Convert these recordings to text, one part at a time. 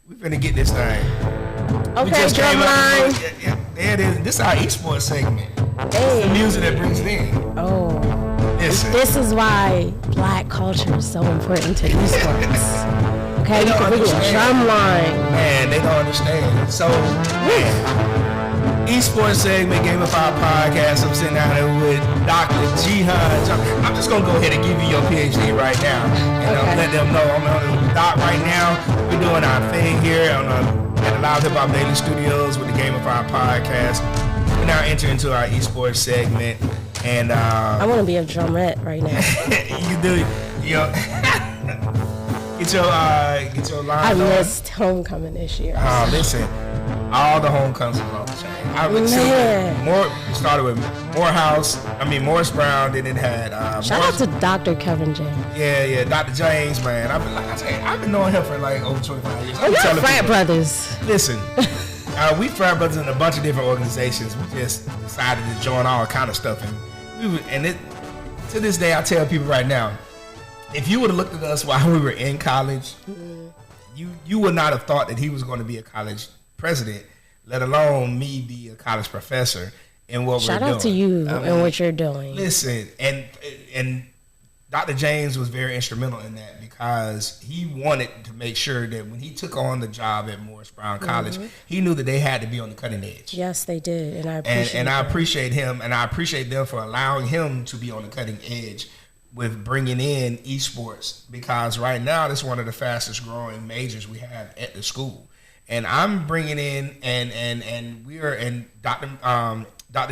We finna get this thing. Okay, drumline. Yeah, there it is. This is our esports segment. Hey. It's the music that brings it in. Oh. Listen. This is why Black culture is so important to esports. Okay, you can bring a drumline. Man, they don't understand. So, man, esports segment, GameFi podcast. I'm sitting down there with Dr. Jihan. I'm just gonna go ahead and give you your PhD right now, and let them know I'm on the dot right now. We're doing our thing here on at the LivehiphopDaily studios with the GameFi podcast. We now enter into our esports segment, and I want to be a drumette right now. You do, get your line. I missed homecoming this year. Listen, all the homecomings are off the chain. I would say started with Morris Brown. Then it had shout out to Dr. Kevin James. Yeah, Dr. James, man. I've been knowing him for like over 25 years. We're frat brothers. Listen, we frat brothers in a bunch of different organizations. We just decided to join all kind of stuff, to this day, I tell people right now, if you would have looked at us while we were in college, you would not have thought that he was going to be a college president, let alone me be a college professor in what we're doing. Shout out to you and what you're doing. Listen, and Dr. James was very instrumental in that because he wanted to make sure that when he took on the job at Morris Brown College, he knew that they had to be on the cutting edge. Yes, they did, and I appreciate him, and I appreciate them for allowing him to be on the cutting edge with bringing in esports, because right now it's one of the fastest growing majors we have at the school. And I'm bringing in and we are in Dr.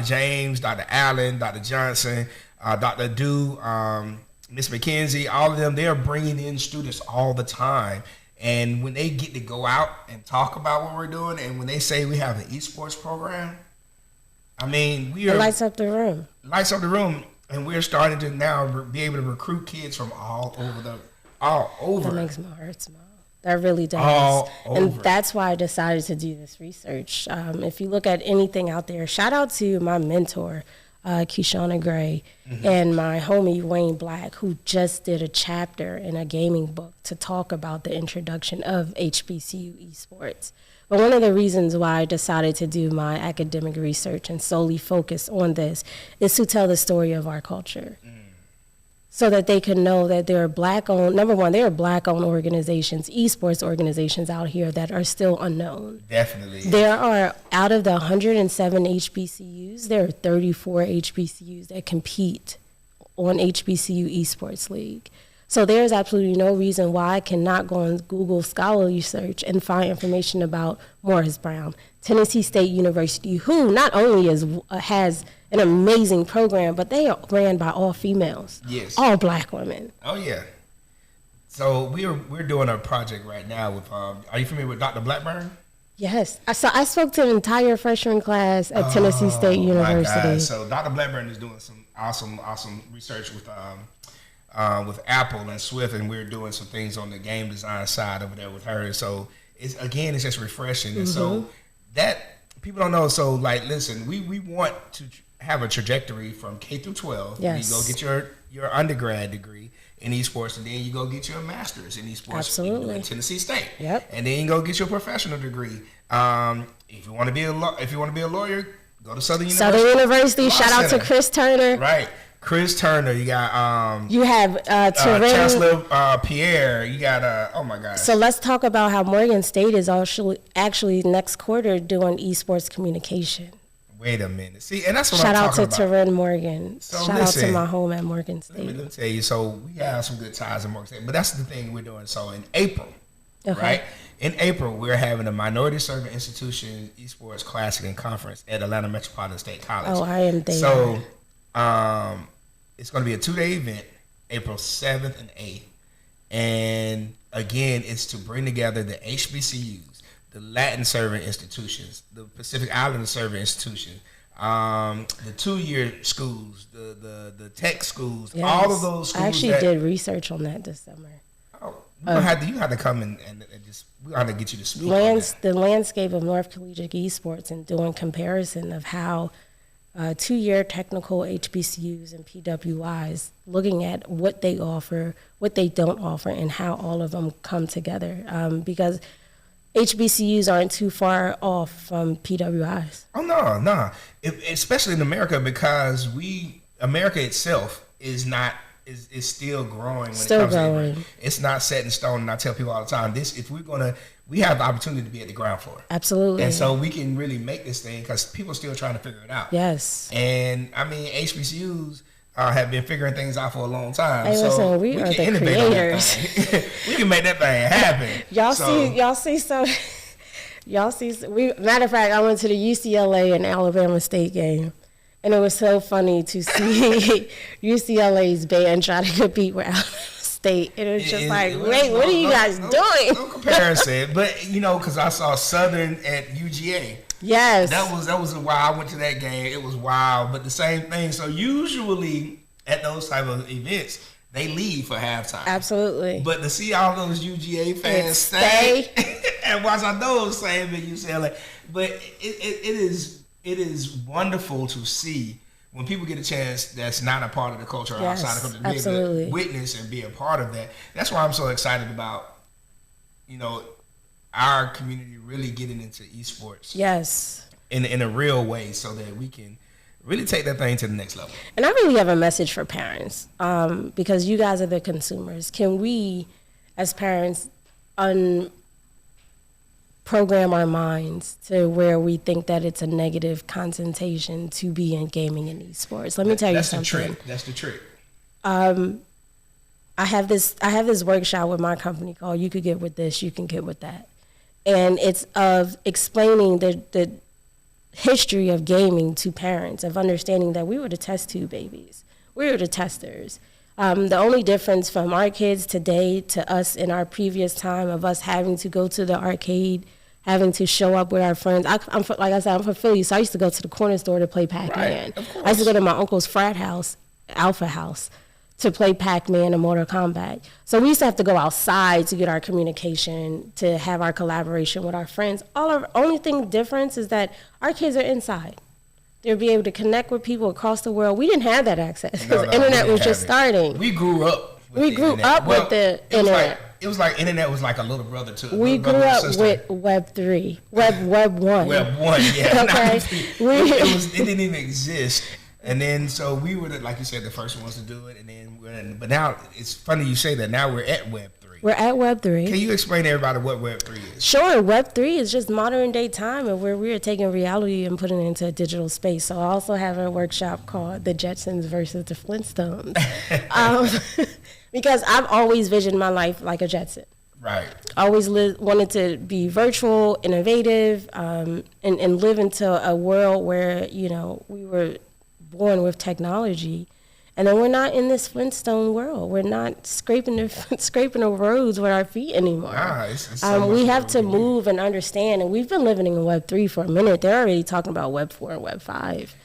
James, Dr. Allen, Dr. Johnson, Dr. Dew, Miss McKenzie, all of them, they are bringing in students all the time. And when they get to go out and talk about what we're doing, and when they say we have an esports program, I mean, it lights up the room. Lights up the room, and we're starting to now be able to recruit kids from all over. That makes my heart smile. That really does. And that's why I decided to do this research. If you look at anything out there, shout out to my mentor, Keishana Gray, and my homie Wayne Black, who just did a chapter in a gaming book to talk about the introduction of HBCU esports. But one of the reasons why I decided to do my academic research and solely focus on this is to tell the story of our culture. So that they can know that there are Black-owned, number one, there are Black-owned organizations, esports organizations out here that are still unknown. Definitely. There are, out of the 107 HBCUs, there are 34 HBCUs that compete on HBCU Esports League. So there's absolutely no reason why I cannot go on Google scholarly search and find information about Morris Brown, Tennessee State University, who not only has an amazing program, but they are ran by all females. Yes. All Black women. Oh, yeah. So we're doing a project right now with, are you familiar with Dr. Blackburn? Yes. I spoke to an entire freshman class at Tennessee State University. My God. So Dr. Blackburn is doing some awesome research with Apple and Swift, and we're doing some things on the game design side over there with her. So it's just refreshing. And so that people don't know. So like, listen, we want to have a trajectory from K through 12. Yes. You go get your undergrad degree in esports, and then you go get your master's in esports. Absolutely. In Tennessee State. Yep. And then you go get your professional degree. If you want to be a lawyer, go to Southern University. Shout out to Chris Turner. Right. Chris Turner, you got you have Chancellor Pierre, you got oh my gosh. So let's talk about how Morgan State is actually next quarter doing esports communication. Wait a minute. See, and that's what Shout I'm out talking to about. Taryn Morgan. So Shout out to my home at Morgan State. Let me tell you, so we have some good ties in Morgan State, but that's the thing we're doing. So in April, right? In April, we're having a minority serving institution esports classic and conference at Atlanta Metropolitan State College. Oh, I am there. So it's going to be a 2-day event, April 7th and 8th. And again, it's to bring together the HBCUs, the Latin serving institutions, the Pacific Islander serving institutions, the 2-year schools, the tech schools, yes. All of those schools. I actually did research on that this summer. Oh, you had to come and just, we got to get you to speak on that. The landscape of North Collegiate Esports and doing comparison of how 2-year technical HBCUs and PWIs, looking at what they offer, what they don't offer, and how all of them come together. Because HBCUs aren't too far off from PWIs. Oh no. Especially in America, because America itself is still growing when still it comes growing. to it. It's not set in stone, and I tell people all the time, we have the opportunity to be at the ground floor. Absolutely. And so we can really make this thing, because people are still trying to figure it out. Yes. And I mean, HBCUs have been figuring things out for a long time. Hey, so listen, we are the creators. We can make that thing happen. Matter of fact, I went to the UCLA and Alabama State game. And it was so funny to see UCLA's band try to compete with Alabama State. And it was just what are you guys doing? No comparison. But, because I saw Southern at UGA. Yes. That was wild. I went to that game. It was wild. But the same thing. So usually at those type of events, they leave for halftime. Absolutely. But to see all those UGA fans stay and watch, I know it was the same at UCLA. But it is wonderful to see when people get a chance that's not a part of the culture or outside of the culture, to be able to witness and be a part of that. That's why I'm so excited about, our community really getting into esports. Yes. In a real way, so that we can really take that thing to the next level. And I really have a message for parents, because you guys are the consumers. Can we, as parents, program our minds to where we think that it's a negative connotation to be in gaming and esports? Let me tell you something. That's the trick. I have this workshop with my company called "You Could Get With This, You Can Get With That," and it's of explaining the history of gaming to parents, of understanding that we were the test tube babies, we were the testers. The only difference from our kids today to us in our previous time of us having to go to the arcade, having to show up with our friends. Like I said, I'm from Philly, so I used to go to the corner store to play Pac-Man. Right, I used to go to my uncle's frat house, Alpha House, to play Pac-Man and Mortal Kombat. So we used to have to go outside to get our communication, to have our collaboration with our friends. Only thing difference is that our kids are inside. They'll be able to connect with people across the world. We didn't have that access because the internet was just starting. We grew up with the internet. It was like internet was like a little brother to we grew up with Web 3, Web 1. Web 1, yeah. Okay. It didn't even exist. And then, so we were, like you said, the first ones to do it. And then, but now it's funny you say that. Now we're at Web 3. We're at Web 3. Can you explain to everybody what Web 3 is? Sure. Web 3 is just modern day time of where we are taking reality and putting it into a digital space. So I also have a workshop called The Jetsons versus the Flintstones. Because I've always visioned my life like a Jetson. Right. I always wanted to be virtual, innovative, and live into a world where, we were born with technology, and then we're not in this Flintstone world. We're not scraping the roads with our feet anymore. We have to move and understand, and we've been living in Web 3 for a minute. They're already talking about Web 4 and Web 5.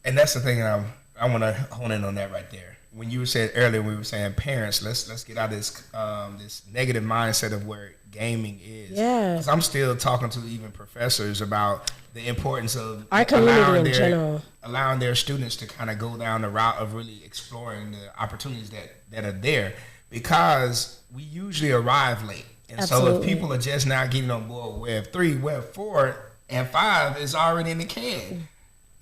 And that's the thing I want to hone in on that right there. When you said earlier, we were saying parents, let's get out of this negative mindset of where gaming is. Yeah. Because I'm still talking to even professors about the importance of our community in general, allowing their students to kind of go down the route of really exploring the opportunities that are there, because we usually arrive late. And Absolutely. So if people are just now getting on board with Web 3, Web 4, and 5 is already in the can.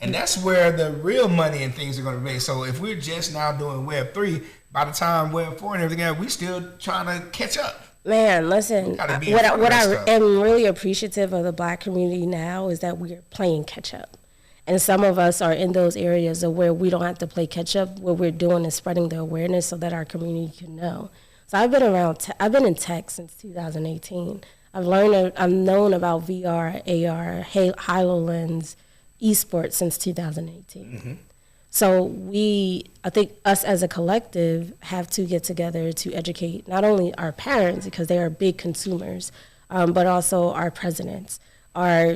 And that's where the real money and things are going to be made. So if we're just now doing Web 3, by the time Web 4 and everything else, we still trying to catch up. Man, listen, what I am really appreciative of the Black community now is that we're playing catch up. And some of us are in those areas of where we don't have to play catch up. What we're doing is spreading the awareness so that our community can know. So I've been in tech since 2018. I've known about VR, AR, HoloLens, Esports since 2018. Mm-hmm. So I think us as a collective have to get together to educate not only our parents, because they are big consumers, but also our presidents, our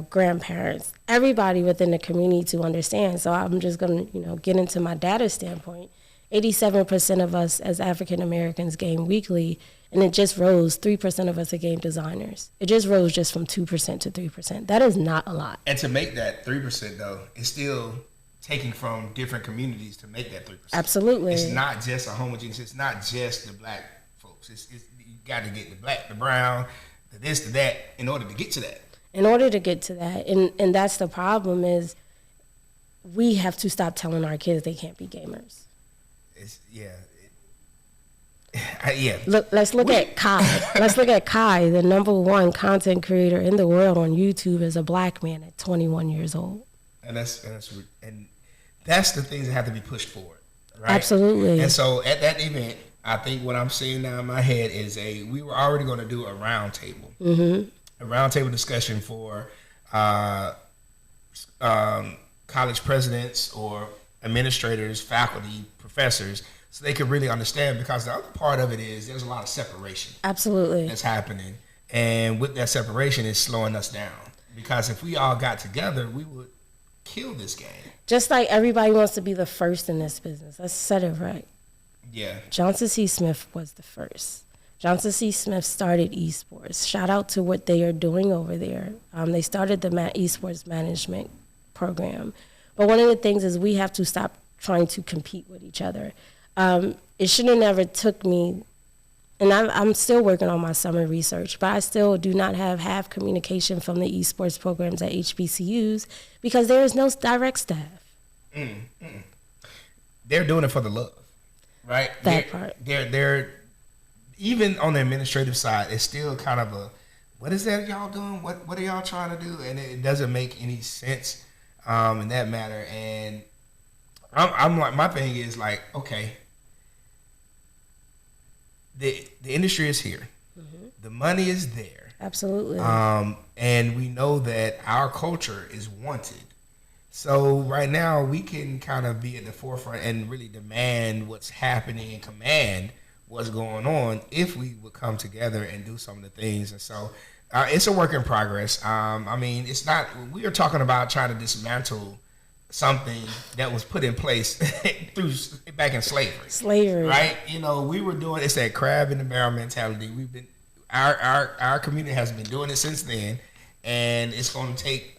grandparents, everybody within the community to understand. So I'm just going to get into my data standpoint. 87% of us as African Americans game weekly, and it just rose. 3% of us are game designers. It just rose just from 2% to 3%. That is not a lot. And to make that 3% though, it's still taking from different communities to make that 3%. Absolutely. It's not just a homogeneous. It's not just the Black folks. You got to get the Black, the brown, the this, the that, in order to get to that. And that's the problem is we have to stop telling our kids they can't be gamers. Let's look at Kai. Let's look at Kai, the #1 content creator in the world on YouTube, is a black man at 21 years old. And that's the things that have to be pushed forward, right? Absolutely. And so at that event, I think what I'm seeing now in my head is we were already going to do a roundtable, a roundtable discussion for college presidents or administrators, faculty, professors, so they can really understand, because the other part of it is there's a lot of separation. Absolutely. That's happening. And with that separation, it's slowing us down. Because if we all got together, we would kill this game. Just like everybody wants to be the first in this business. Let's set it right. Yeah. Johnson C. Smith was the first. Johnson C. Smith started Esports. Shout out to what they are doing over there. They started the Esports management program. But one of the things is we have to stop trying to compete with each other. It should have never took me, and I'm still working on my summer research, but I still do not have communication from the esports programs at HBCUs because there is no direct staff. They're doing it for the love, right? Part. They're even on the administrative side, it's still kind of a, what is that y'all doing? What are y'all trying to do? And it doesn't make any sense in that matter. And I'm like, my thing is like, okay, the industry is here. The money is there. Absolutely. And we know that our culture is wanted. So right now we can kind of be at the forefront and really demand what's happening and command what's going on if we would come together and do some of the things. And so it's a work in progress. I mean, it's not, we are talking about trying to dismantle something that was put in place through back in slavery. Right? You know, we were doing, it's that crab in the barrel mentality. We've been, our community has been doing it since then, and it's going to take,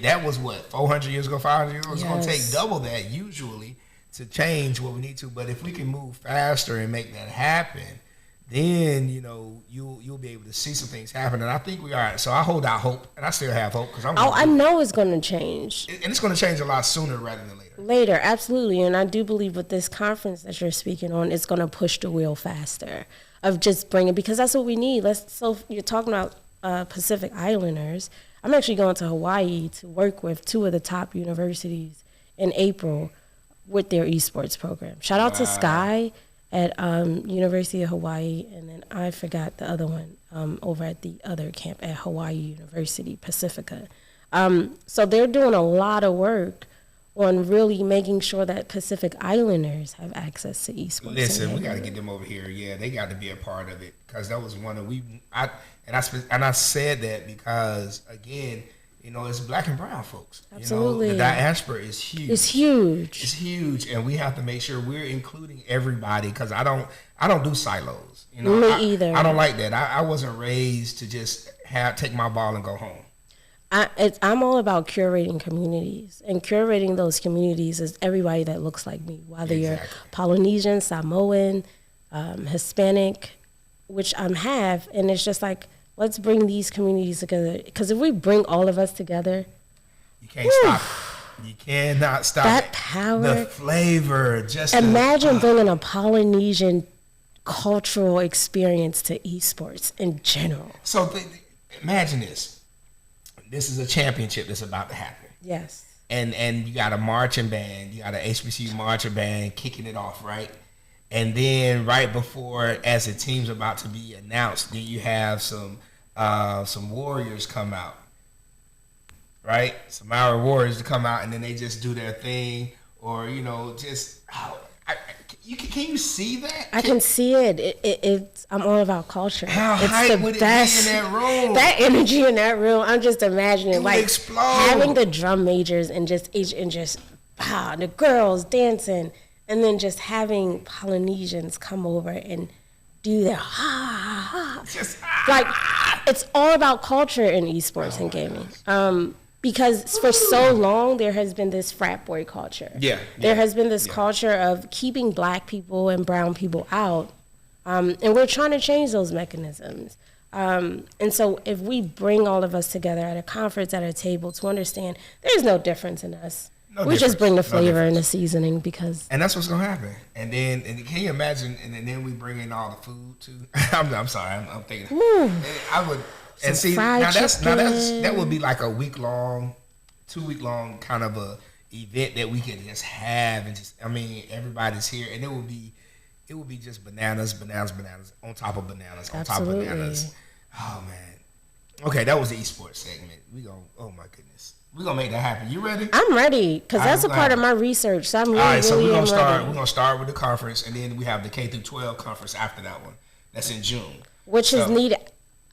that was what, 400 years ago, 500 years ago? It's going to take double that usually to change what we need to. But if we can move faster and make that happen, then, you know, you'll be able to see some things happen. And I think we are. So I hold out hope, and I still have hope. I know it's going to change. And it's going to change a lot sooner rather than later. Later, absolutely. And I do believe with this conference that you're speaking on, it's going to push the wheel faster of just bringing, because that's what we need. So you're talking about Pacific Islanders. I'm actually going to Hawaii to work with 2 of the top universities in April with their esports program. Shout out to Sky at University of Hawaii, and then I forgot the other one over at the other camp at Hawaii University, Pacifica. So they're doing a lot of work on really making sure that Pacific Islanders have access to esports. Listen, we got to get them over here. Yeah, they got to be a part of it, because that was one of I said that because, again, you know, it's black and brown folks. Absolutely. You know, the diaspora is huge. It's huge. It's huge, and we have to make sure we're including everybody, because I don't do silos. You know, Me either. I don't like that. I wasn't raised to just take my ball and go home. I'm all about curating communities, and curating those communities is everybody that looks like me, whether you're Polynesian, Samoan, Hispanic, which I'm half, and it's just like, let's bring these communities together, because if we bring all of us together, you can't stop it. You cannot stop that power, the flavor. Just imagine bringing a Polynesian cultural experience to esports in general. So imagine this. This is a championship that's about to happen. Yes. And you got a marching band. You got an HBCU marching band kicking it off, right? And then right before, as the team's about to be announced, then you have some warriors come out, right? Some Maori warriors to come out, and then they just do their thing, or, you know, just can you see that? I can see it. I'm all about culture. How it's hype the would it best, be in that room? That energy in that room, I'm just imagining like explode. Having the drum majors and just the girls dancing, and then just having Polynesians come over and do their like it's all about culture in esports and gaming. Because for so long there has been this frat boy culture. There has been this culture of keeping black people and brown people out, and we're trying to change those mechanisms. And so if we bring all of us together at a conference, at a table, to understand there's no difference in us. We just bring the flavor and the seasoning and that's what's gonna happen. And then, can you imagine? And then we bring in all the food too. I'm sorry, I'm thinking. I would. And see, that would be like a 2-week long kind of a event that we could just have, and just, I mean, everybody's here, and it would be just bananas on top of bananas on top of bananas. Oh man. Okay, that was the esports segment. Oh my goodness. We're gonna make that happen. You ready? I'm ready, because that's a part of my research. So I'm really, all right, so we're gonna start with the conference, and then we have the K through 12 conference after that one. That's in June. Which is needed.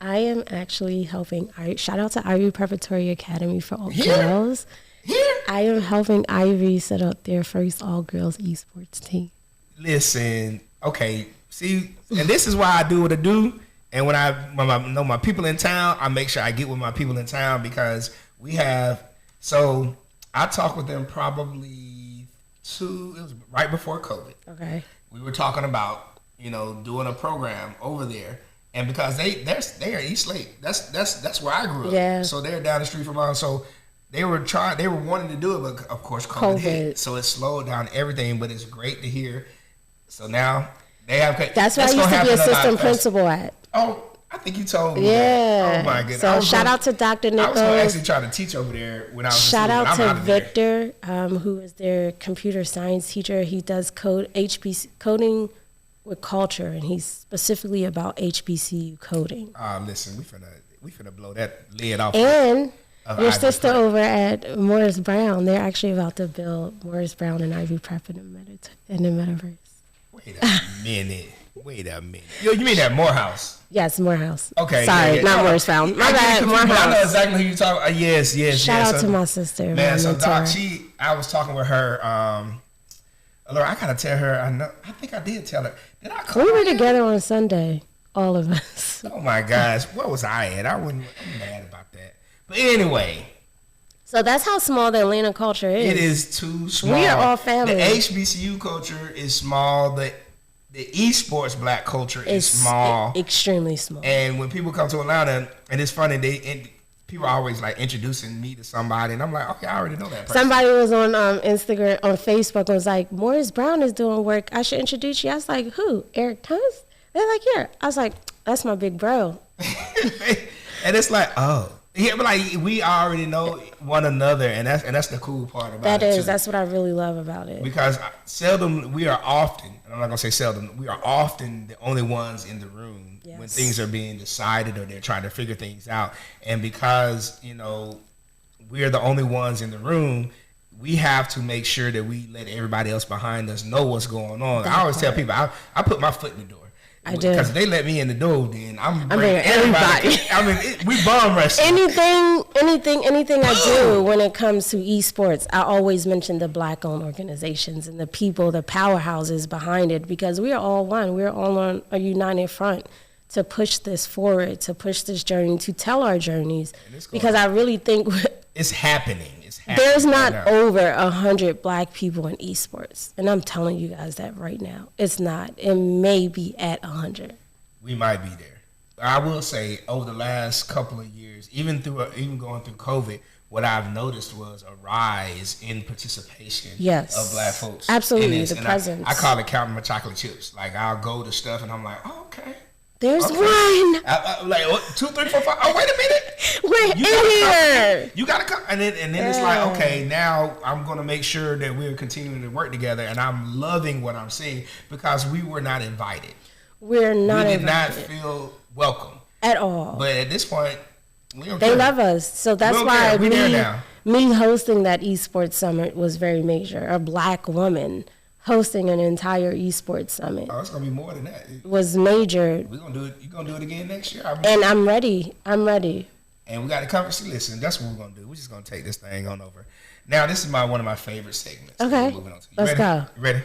I am actually helping. Shout out to Ivy Preparatory Academy for all girls. Here? I am helping Ivy set up their first all-girls esports team. Listen, okay, see, and this is why I do what I do. And when I know my people in town, I make sure I get with my people in town, because we have. So I talked with them probably it was right before COVID. Okay. We were talking about doing a program over there. And because they are East Lake, that's where I grew up. Yeah. So they're down the street from us. So they were wanting to do it, but of course COVID hit. So it slowed down everything. But it's great to hear. So now they have. That's where I used to be assistant principal at. Oh, I think you told me. Yeah. That. Oh my goodness. So shout out to Dr. Nichols. I was actually trying to teach over there when I was. Shout out to Victor, who is their computer science teacher. He does coding with culture, and he's specifically about HBCU coding. Listen, we finna blow that lid off. And your sister over at Morris Brown, they're actually about to build Morris Brown and Ivy Prep in the metaverse. Wait a minute. You mean that Morehouse? Yes, Morehouse. Okay. Sorry, not Morris Brown. My bad, Morehouse. I know exactly who you talking about. Yes. Shout out to my sister. Man, so Doc, I was talking with her. Look, I gotta tell her. I think I did tell her. Did I call We were together on Sunday, all of us. Oh my gosh, what was I at? I'm mad about that. But anyway. So that's how small the Atlanta culture is. It is too small. We are all family. The HBCU culture is small. The esports black culture is small. Extremely small. And when people come to Atlanta, and it's funny, people are always like introducing me to somebody, and I'm like, okay, I already know that person. Somebody was on Instagram, on Facebook, and was like, Morris Brown is doing work. I should introduce you. I was like, who? Eric Thomas? They're like, yeah. I was like, that's my big bro. And it's like, oh. Yeah, but like we already know one another, and that's the cool part about it. That's what I really love about it. Because we are often, and I'm not gonna say seldom, we are often the only ones in the room when things are being decided or they're trying to figure things out. And because we're the only ones in the room, we have to make sure that we let everybody else behind us know what's going on. I always tell people, I put my foot in the door. I do. Because they let me in the door, then I'm bringing everybody. I mean, we bomb wrestling. Anything I do when it comes to esports, I always mention the black-owned organizations and the people, the powerhouses behind it, because we are all one. We're all on a united front to push this forward, to push this journey, to tell our journeys. Because I really think it's happening. There's not over 100 black people in esports, and I'm telling you guys that right now. It's not. It may be at 100. We might be there. I will say, over the last couple of years, even going through COVID, what I've noticed was a rise in participation of black folks. Absolutely, the presence. I call it counting my chocolate chips. Like, I'll go to stuff, and I'm like, oh, okay. There's one. Like 2, 3, 4, 5. Oh, wait a minute. We're in here. You gotta come. And then it's like, okay, now I'm gonna make sure that we're continuing to work together. And I'm loving what I'm seeing, because we were not invited. We did not feel welcome at all. But at this point, they love us. So that's why me hosting that esports summit was very major. A black woman hosting an entire esports summit. Oh, it's gonna be more than that. Was major. We're gonna do it. You're gonna do it again next year. And I'm ready. And we got to cover. See, listen, that's what we're gonna do. We're just gonna take this thing on over. Now, this is one of my favorite segments. Okay, let's go. You ready?